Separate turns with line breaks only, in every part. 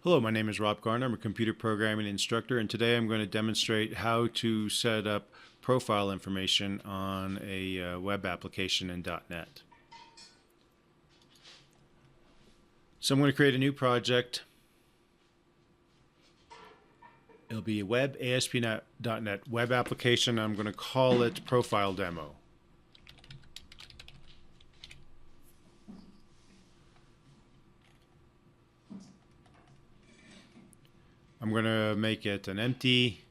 Hello, my name is Rob Garner. I'm a computer programming instructor, and today I'm going to demonstrate how to set up profile information on a web application in .NET. So I'm going to create a new project. It'll be a web ASP.NET web application. I'm going to call it Profile Demo. I'm going to make it an empty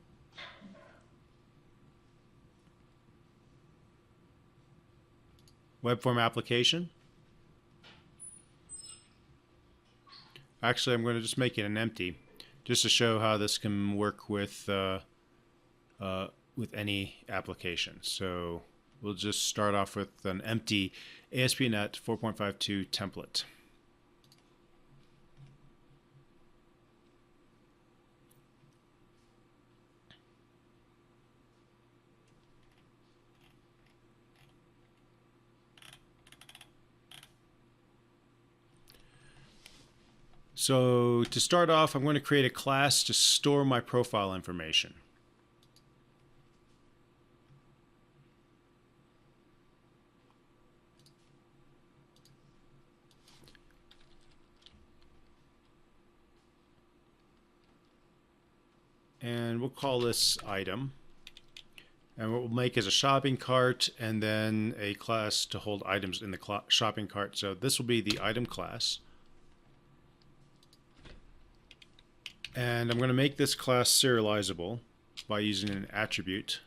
web form application. Actually, I'm going to just make it an empty, just to show how this can work with any application. So we'll just start off with an empty ASP.NET 4.52 template. So to start off, I'm going to create a class to store my profile information. And we'll call this item. And what we'll make is a shopping cart and then a class to hold items in the shopping cart. So this will be the item class. And I'm going to make this class serializable by using an attribute.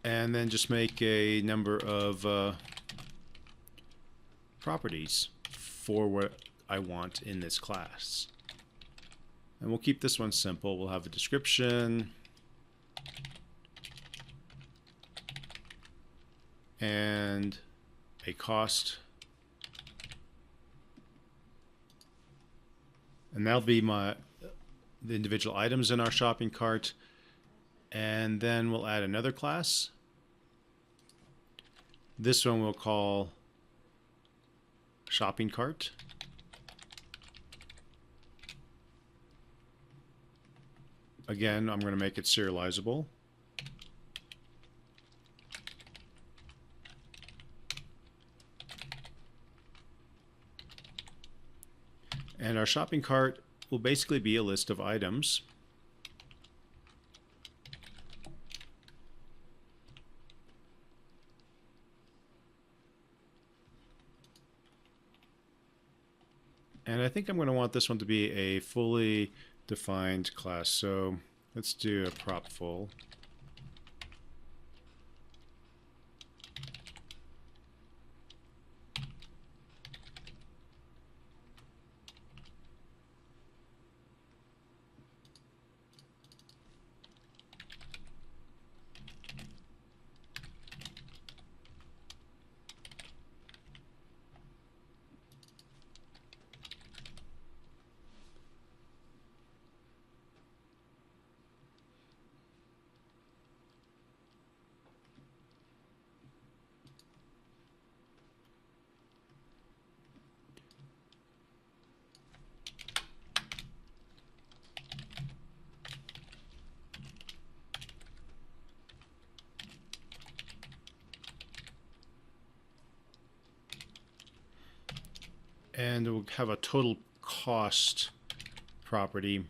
And then just make a number of properties for what I want in this class. And we'll keep this one simple. We'll have a description and a cost. And that'll be the individual items in our shopping cart. And then we'll add another class. This one we'll call shopping cart. Again, I'm going to make it serializable. And our shopping cart will basically be a list of items. And I think I'm going to want this one to be a fully defined class. So let's do a prop full. And we'll have a total cost property.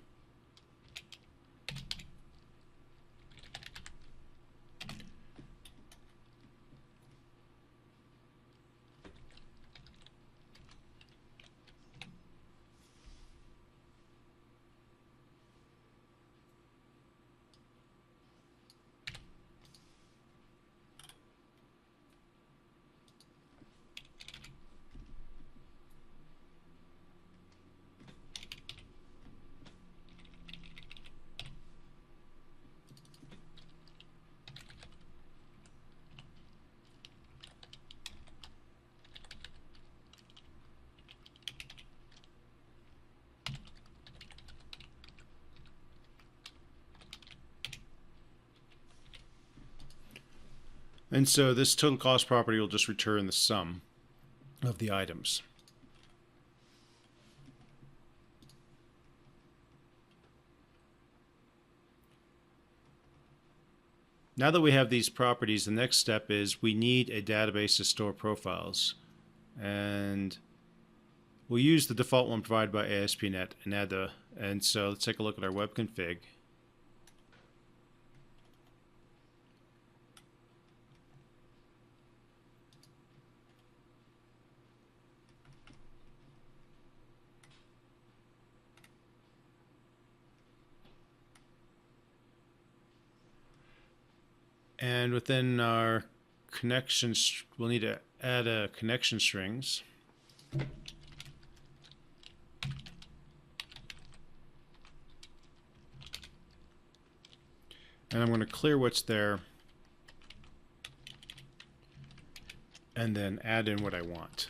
And so this total cost property will just return the sum of the items. Now that we have these properties, the next step is we need a database to store profiles. And we'll use the default one provided by ASP.NET and add the, and so let's take a look at our web config. And within our connections, we'll need to add a connection strings. And I'm going to clear what's there and then add in what I want.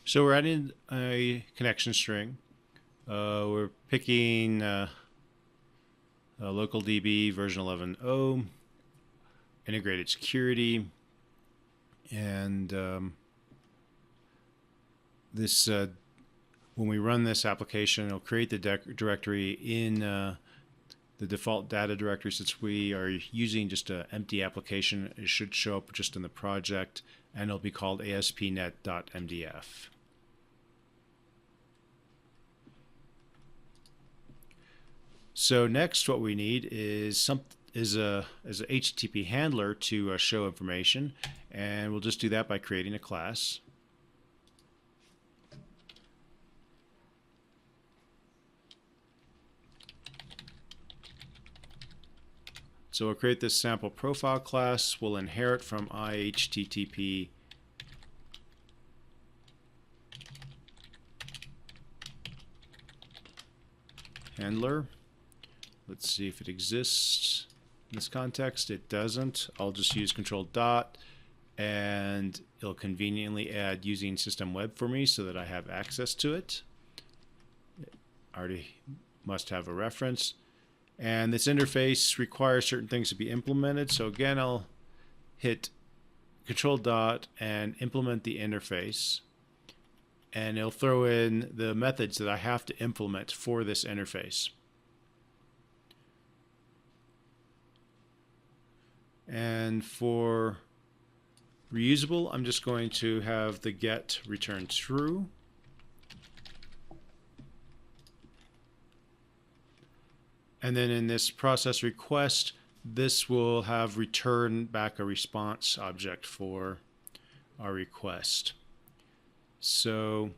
So we're adding a connection string. We're picking local DB version 11.0, integrated security, and this when we run this application, it'll create the directory in the default data directory. Since we are using just an empty application, it should show up just in the project, and it'll be called ASP.NET.MDF. So next, what we need is a HTTP handler to show information, and we'll just do that by creating a class. So we'll create this sample profile class. We'll inherit from iHTTP handler. Let's see if it exists in this context. It doesn't. I'll just use control dot, and it'll conveniently add using system web for me so that I have access to it. I already must have a reference. And this interface requires certain things to be implemented. So again, I'll hit control dot and implement the interface. And it'll throw in the methods that I have to implement for this interface. And for reusable, I'm just going to have the get return true. And then in this process request, this will have return back a response object for our request. So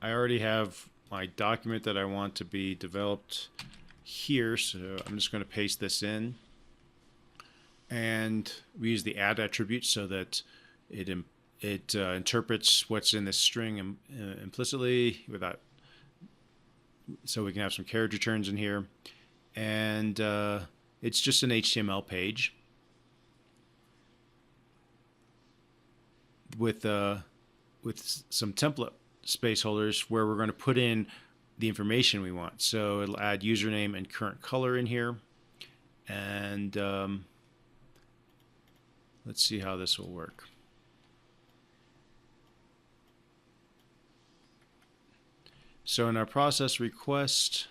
I already have my document that I want to be developed here, so I'm just going to paste this in, and we use the add attribute so that it interprets what's in this string implicitly without, so we can have some carriage returns in here, and it's just an HTML page. with some template space holders where we're going to put in the information we want. So it'll add username and current color in here. And let's see how this will work. So in our process request,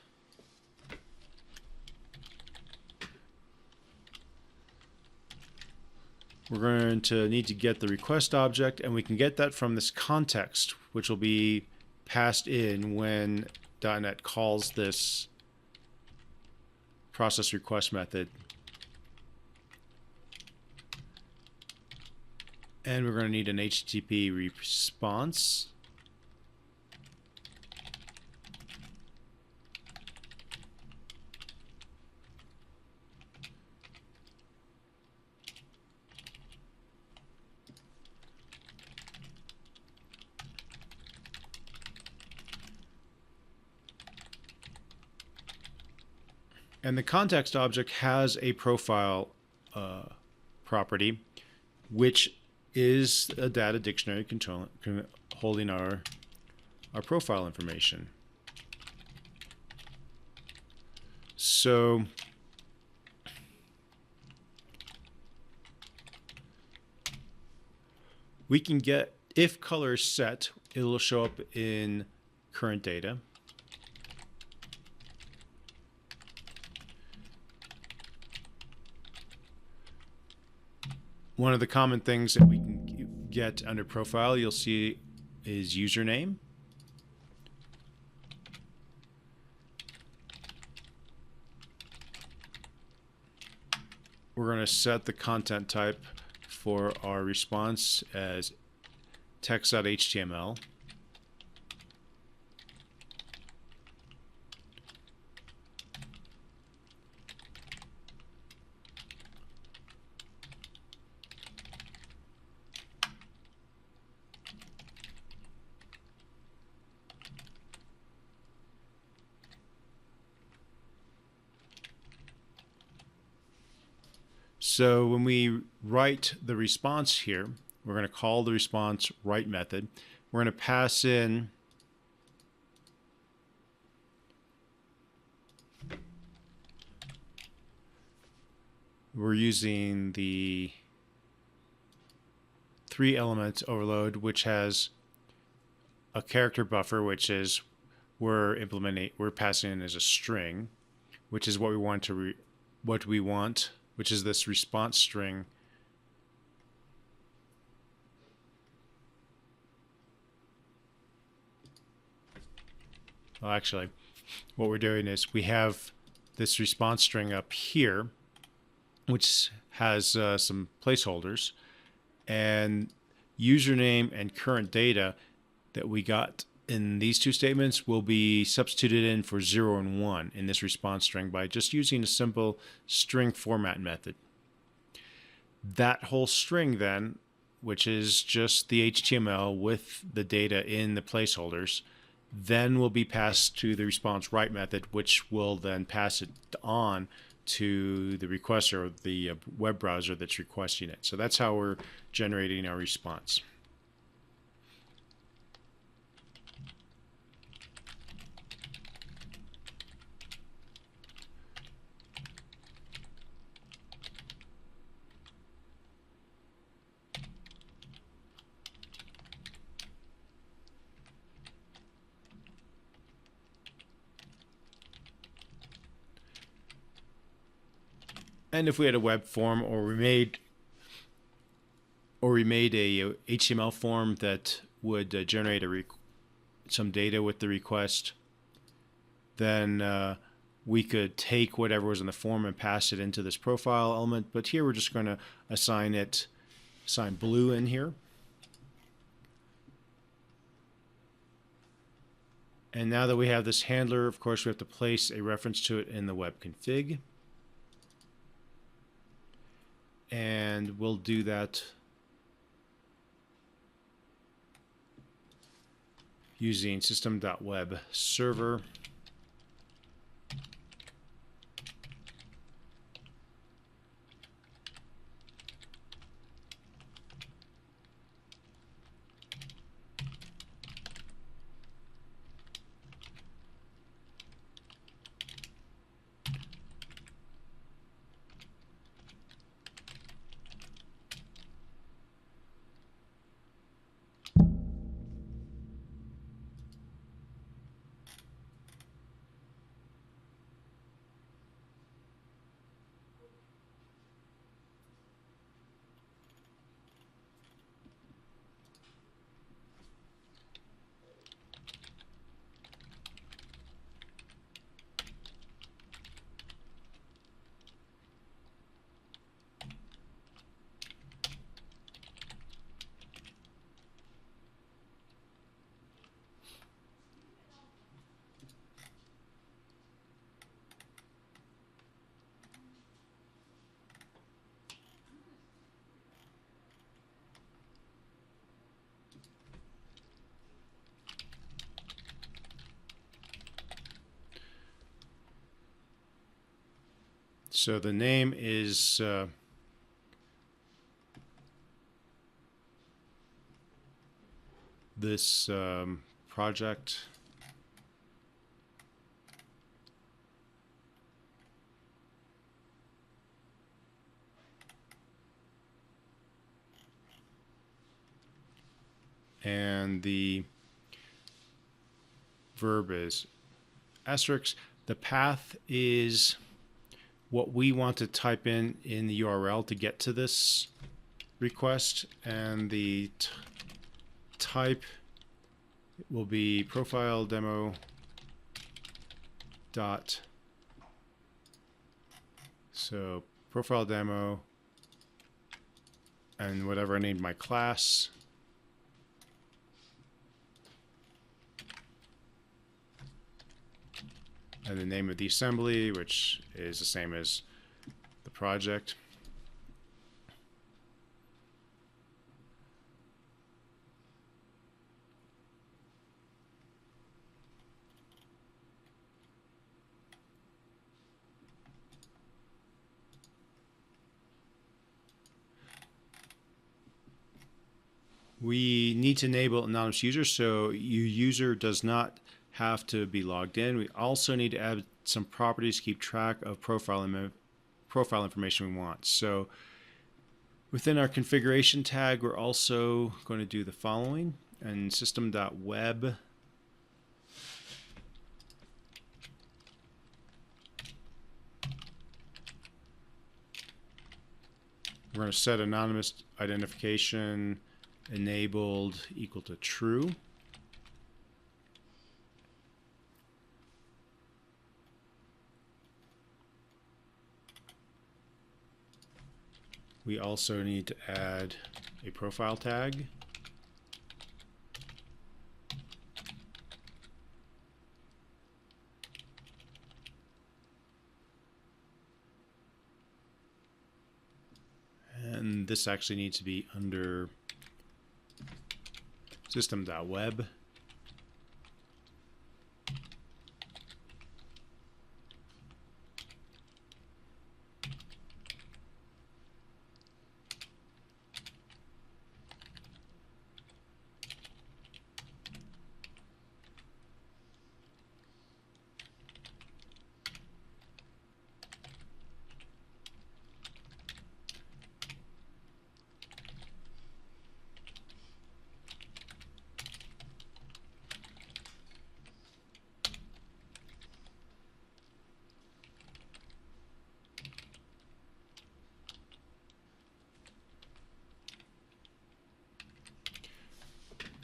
we're going to need to get the request object, and we can get that from this context, which will be passed in when .NET calls this process request method. And we're going to need an HTTP response. And the context object has a profile property, which is a data dictionary holding our profile information. So we can get, if color is set, it will show up in current data. One of the common things that we can get under profile, you'll see, is username. We're going to set the content type for our response as text.html. So when we write the response here, we're going to call the response write method. We're going to pass in we're using the 3-element overload, which has a character buffer, which is we're passing in as a string, which is what we want which is this response string. Well, actually, what we're doing is we have this response string up here, which has some placeholders, and username and current data that we got in these two statements will be substituted in for 0 and 1 in this response string by just using a simple string format method. That whole string then, which is just the HTML with the data in the placeholders, then will be passed to the response write method, which will then pass it on to the requester or the web browser that's requesting it. So that's how we're generating our response. And if we had a web form, or we made a HTML form that would generate some data with the request, then we could take whatever was in the form and pass it into this profile element. But here we're just going to assign blue in here. And now that we have this handler, of course, we have to place a reference to it in the web config. And we'll do that using system.web-server. So the name is this project. And the verb is asterisk. The path is what we want to type in the URL to get to this request, and the type will be profile demo dot. So profile demo and whatever I named my class. And the name of the assembly, which is the same as the project. We need to enable anonymous user, so your user does not have to be logged in. We also need to add some properties to keep track of profile information we want. So within our configuration tag, we're also going to do the following. And system.web we're going to set anonymous identification enabled equal to true. We also need to add a profile tag. And this actually needs to be under system.web.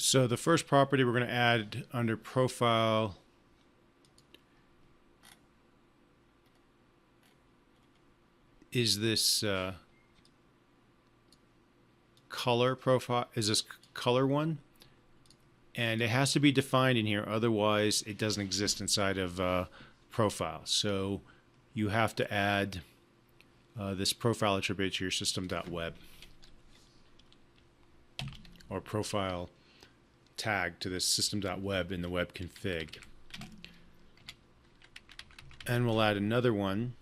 So the first property we're going to add under profile is this color profile, is this color one, and it has to be defined in here, otherwise it doesn't exist inside of profile. So you have to add this profile attribute to your system.web or profile tag to this system.web in the web config. And we'll add another one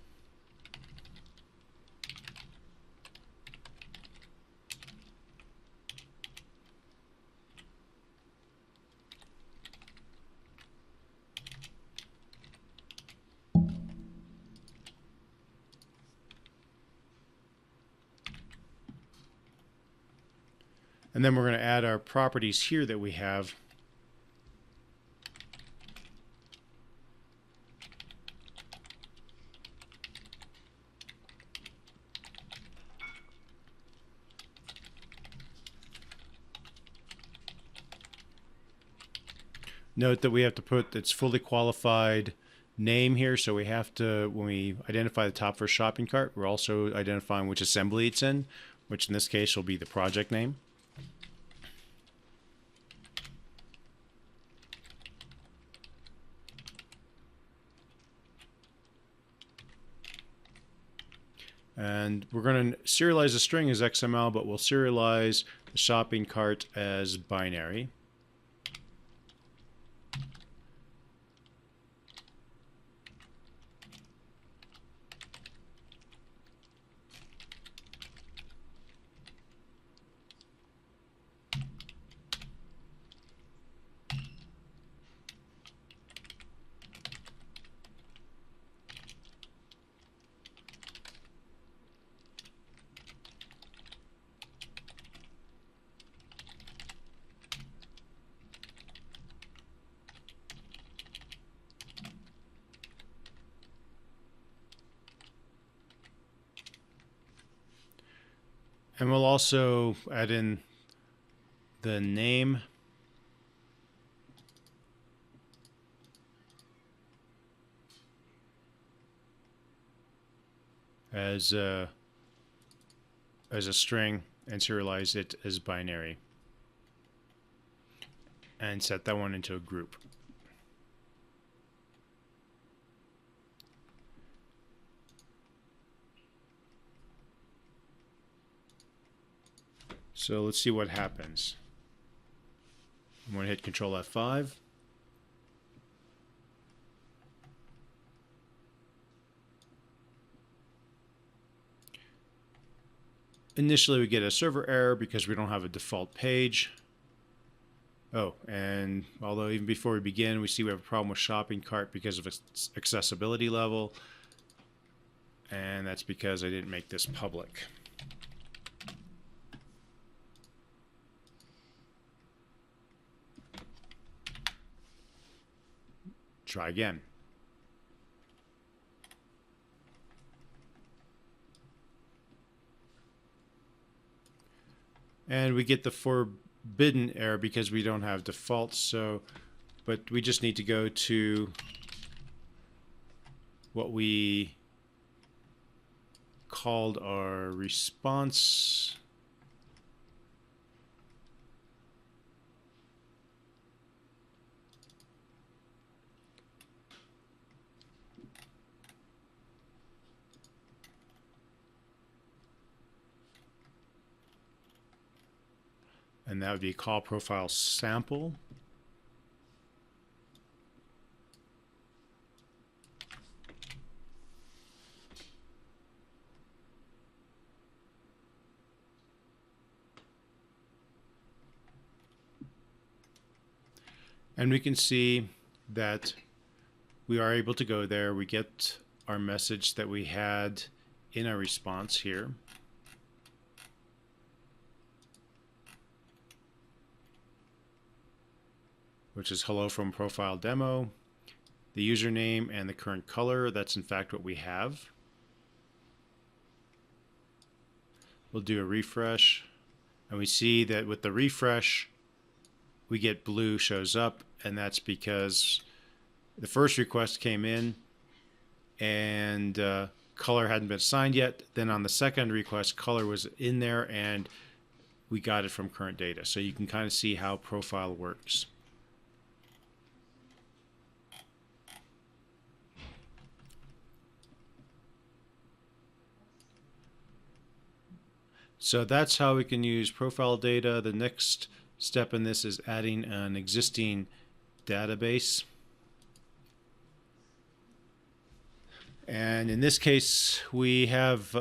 and then we're going to add our properties here that we have. Note that we have to put its fully qualified name here, so we have to, when we identify the top first shopping cart, we're also identifying which assembly it's in, which in this case will be the project name. And we're going to serialize the string as XML, but we'll serialize the shopping cart as binary. And we'll also add in the name as a string and serialize it as binary. And set that one into a group. So let's see what happens. I'm going to hit Control F5. Initially we get a server error because we don't have a default page. Oh, and although even before we begin, we see we have a problem with shopping cart because of its accessibility level. And that's because I didn't make this public. Try again. And we get the forbidden error because we don't have defaults. So, but we just need to go to what we called our response. And that would be call profile sample. And we can see that we are able to go there. We get our message that we had in our response here. Which is hello from profile demo, the username and the current color. That's in fact what we have. We'll do a refresh, and we see that with the refresh, we get blue shows up, and that's because the first request came in and color hadn't been assigned yet. Then on the second request, color was in there, and we got it from current data. So you can kind of see how profile works. So that's how we can use profile data. The next step in this is adding an existing database. And in this case, we have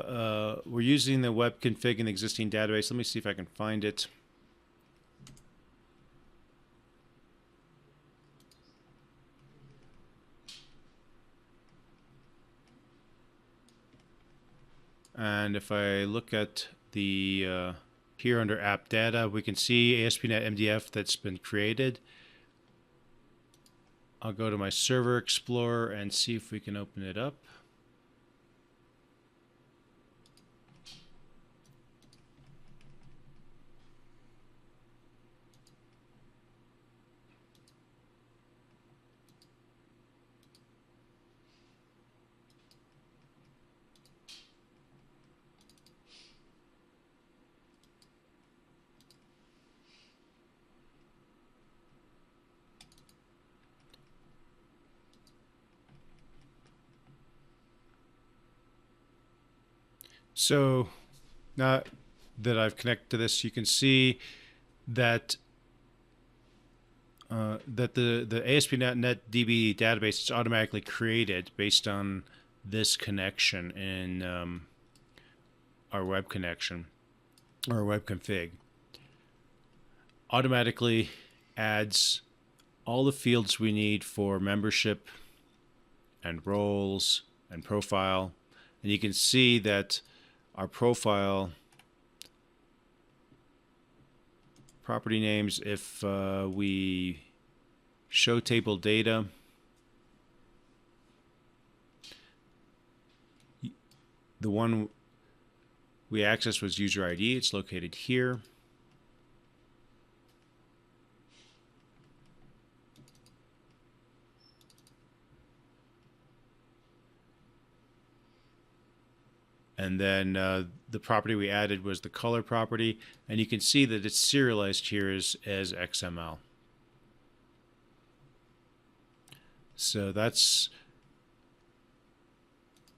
we're using the web config in the existing database. Let me see if I can find it. And if I look at the here under app data, we can see ASP.NET MDF that's been created. I'll go to my Server Explorer and see if we can open it up. So now that I've connected to this, you can see that the ASP.NET DB database is automatically created based on this connection in our web connection or web config. Automatically adds all the fields we need for membership and roles and profile, and you can see that our profile property names, if we show table data, the one we accessed was user ID. It's located here. And then the property we added was the color property. And you can see that it's serialized here as XML. So that's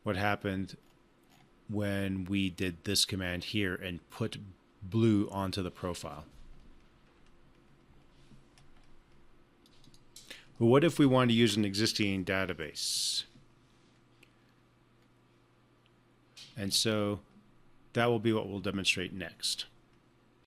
what happened when we did this command here and put blue onto the profile. But what if we wanted to use an existing database? And so that will be what we'll demonstrate next.